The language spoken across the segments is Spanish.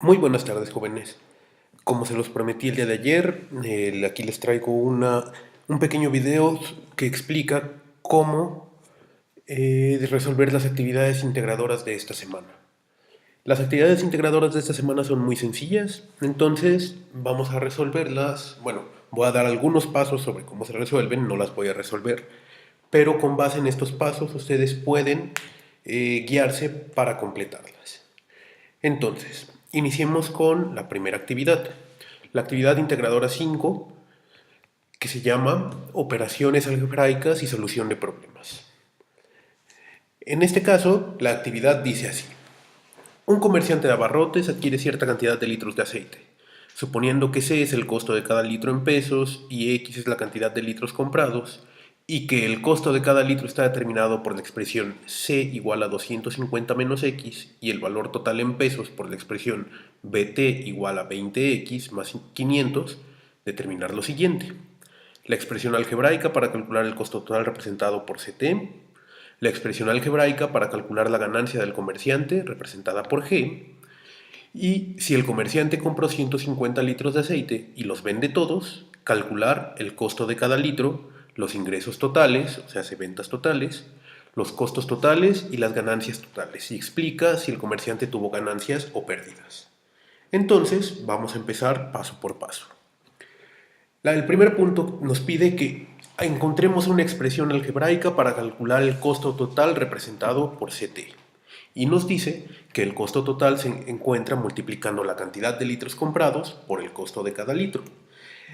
Muy buenas tardes, jóvenes. Como se los prometí el día de ayer, aquí les traigo un pequeño video que explica cómo resolver las actividades integradoras de esta semana. Las actividades integradoras de esta semana son muy sencillas, entonces vamos a resolverlas. Bueno, voy a dar algunos pasos sobre cómo se resuelven, no las voy a resolver, pero con base en estos pasos ustedes pueden guiarse para completarlas. Entonces, iniciemos con la primera actividad. La actividad integradora 5, que se llama Operaciones algebraicas y solución de problemas. En este caso, la actividad dice así. Un comerciante de abarrotes adquiere cierta cantidad de litros de aceite, suponiendo que C es el costo de cada litro en pesos y X es la cantidad de litros comprados, y que el costo de cada litro está determinado por la expresión C igual a 250 menos X y el valor total en pesos por la expresión BT igual a 20X más 500, determinar lo siguiente. La expresión algebraica para calcular el costo total representado por CT, la expresión algebraica para calcular la ganancia del comerciante representada por G, y si el comerciante compró 150 litros de aceite y los vende todos, calcular el costo de cada litro, los ingresos totales, o sea, ventas totales, los costos totales y las ganancias totales, y explica si el comerciante tuvo ganancias o pérdidas. Entonces, vamos a empezar paso por paso. El primer punto nos pide que encontremos una expresión algebraica para calcular el costo total representado por CT. Y nos dice que el costo total se encuentra multiplicando la cantidad de litros comprados por el costo de cada litro.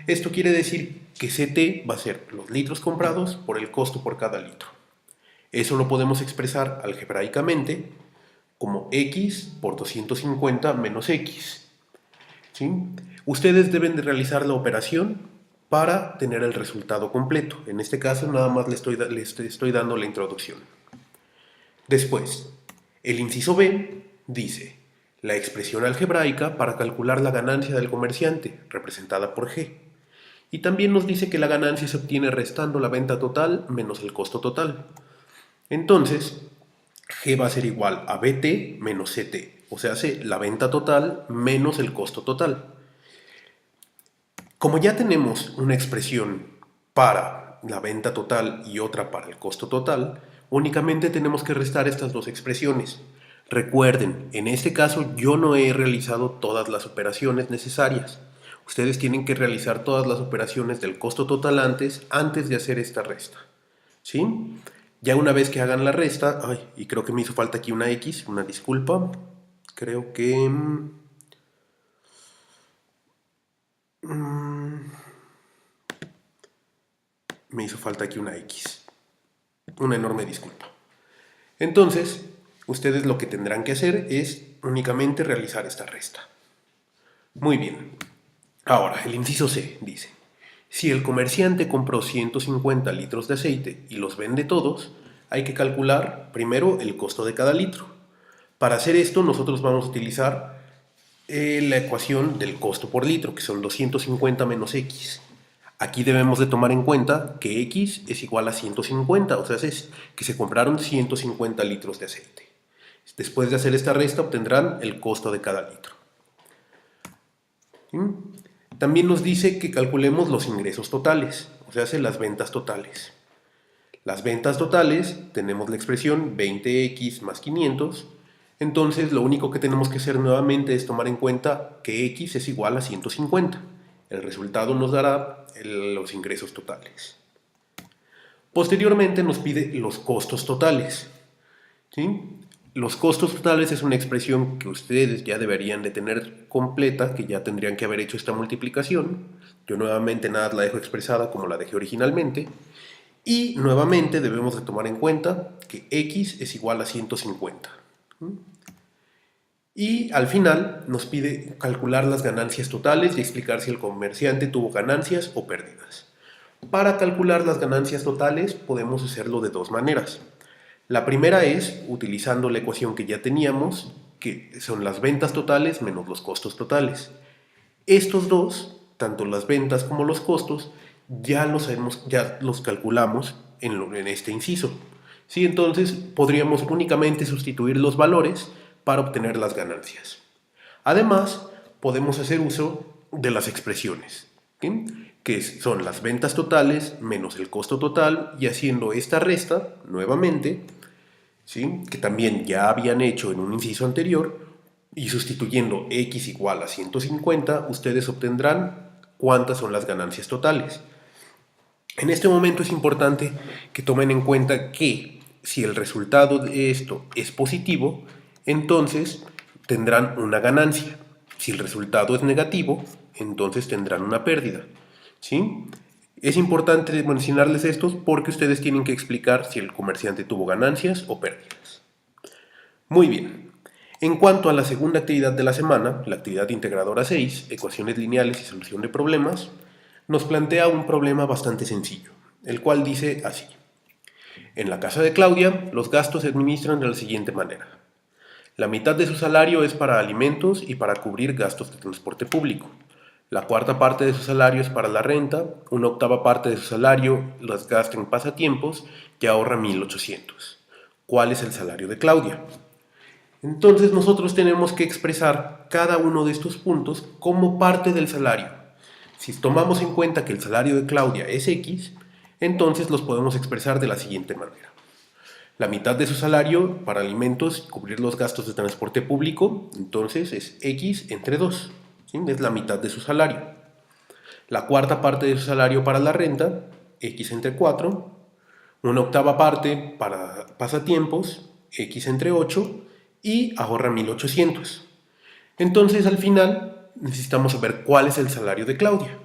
Esto quiere decir que CT va a ser los litros comprados por el costo por cada litro. Eso lo podemos expresar algebraicamente como X por 250 menos X. ¿Sí? Ustedes deben de realizar la operación para tener el resultado completo. En este caso nada más les estoy dando la introducción. Después, el inciso B dice la expresión algebraica para calcular la ganancia del comerciante, representada por G. Y también nos dice que la ganancia se obtiene restando la venta total menos el costo total. Entonces, G va a ser igual a BT menos CT, o sea, la venta total menos el costo total. Como ya tenemos una expresión para la venta total y otra para el costo total, únicamente tenemos que restar estas dos expresiones. Recuerden, en este caso yo no he realizado todas las operaciones necesarias. Ustedes tienen que realizar todas las operaciones del costo total antes de hacer esta resta. ¿Sí? Ya una vez que hagan la resta, y creo que me hizo falta aquí una X, una disculpa. Creo que... me hizo falta aquí una X. Una enorme disculpa. Entonces, ustedes lo que tendrán que hacer es únicamente realizar esta resta. Muy bien. Ahora, el inciso C dice, si el comerciante compró 150 litros de aceite y los vende todos, hay que calcular primero el costo de cada litro. Para hacer esto, nosotros vamos a utilizar la ecuación del costo por litro, que son 250 menos X. Aquí debemos de tomar en cuenta que X es igual a 150, o sea, es que se compraron 150 litros de aceite. Después de hacer esta resta obtendrán el costo de cada litro. ¿Sí? También nos dice que calculemos los ingresos totales, o sea, las ventas totales. Las ventas totales, tenemos la expresión 20X más 500, entonces lo único que tenemos que hacer nuevamente es tomar en cuenta que X es igual a 150. El resultado nos dará los ingresos totales. Posteriormente nos pide los costos totales. ¿Sí? Los costos totales es una expresión que ustedes ya deberían de tener completa, que ya tendrían que haber hecho esta multiplicación. Yo nuevamente nada la dejo expresada como la dejé originalmente. Y nuevamente debemos de tomar en cuenta que X es igual a 150. Y al final nos pide calcular las ganancias totales y explicar si el comerciante tuvo ganancias o pérdidas. Para calcular las ganancias totales podemos hacerlo de dos maneras. La primera es utilizando la ecuación que ya teníamos, que son las ventas totales menos los costos totales. Estos dos, tanto las ventas como los costos, ya los calculamos en este inciso. ¿Sí? Entonces podríamos únicamente sustituir los valores para obtener las ganancias. Además, podemos hacer uso de las expresiones, ¿sí? Que son las ventas totales menos el costo total, y haciendo esta resta nuevamente, ¿sí? Que también ya habían hecho en un inciso anterior, y sustituyendo x igual a 150, ustedes obtendrán cuántas son las ganancias totales. En este momento es importante que tomen en cuenta que si el resultado de esto es positivo, entonces tendrán una ganancia. Si el resultado es negativo, entonces tendrán una pérdida. ¿Sí? Es importante mencionarles esto porque ustedes tienen que explicar si el comerciante tuvo ganancias o pérdidas. Muy bien. En cuanto a la segunda actividad de la semana, la actividad integradora 6, ecuaciones lineales y solución de problemas, nos plantea un problema bastante sencillo, el cual dice así. En la casa de Claudia, los gastos se administran de la siguiente manera. La mitad de su salario es para alimentos y para cubrir gastos de transporte público. La cuarta parte de su salario es para la renta, una octava parte de su salario las gasta en pasatiempos y ahorra 1.800. ¿Cuál es el salario de Claudia? Entonces nosotros tenemos que expresar cada uno de estos puntos como parte del salario. Si tomamos en cuenta que el salario de Claudia es X, entonces los podemos expresar de la siguiente manera. La mitad de su salario para alimentos y cubrir los gastos de transporte público, entonces es X entre 2, ¿sí? Es la mitad de su salario. La cuarta parte de su salario para la renta, X entre 4. Una octava parte para pasatiempos, X entre 8. Y ahorra 1.800. Entonces al final necesitamos saber cuál es el salario de Claudia.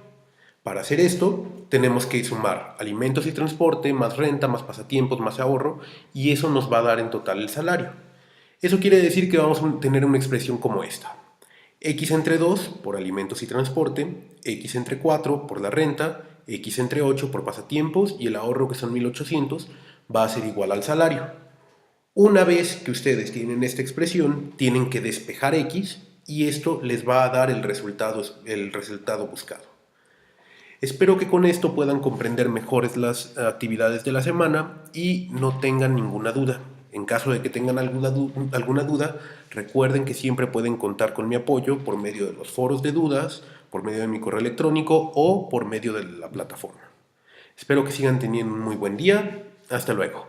Para hacer esto tenemos que sumar alimentos y transporte, más renta, más pasatiempos, más ahorro, y eso nos va a dar en total el salario. Eso quiere decir que vamos a tener una expresión como esta. X entre 2 por alimentos y transporte, X entre 4 por la renta, X entre 8 por pasatiempos y el ahorro, que son 1.800, va a ser igual al salario. Una vez que ustedes tienen esta expresión, tienen que despejar X y esto les va a dar el resultado buscado. Espero que con esto puedan comprender mejor las actividades de la semana y no tengan ninguna duda. En caso de que tengan alguna duda, recuerden que siempre pueden contar con mi apoyo por medio de los foros de dudas, por medio de mi correo electrónico o por medio de la plataforma. Espero que sigan teniendo un muy buen día. Hasta luego.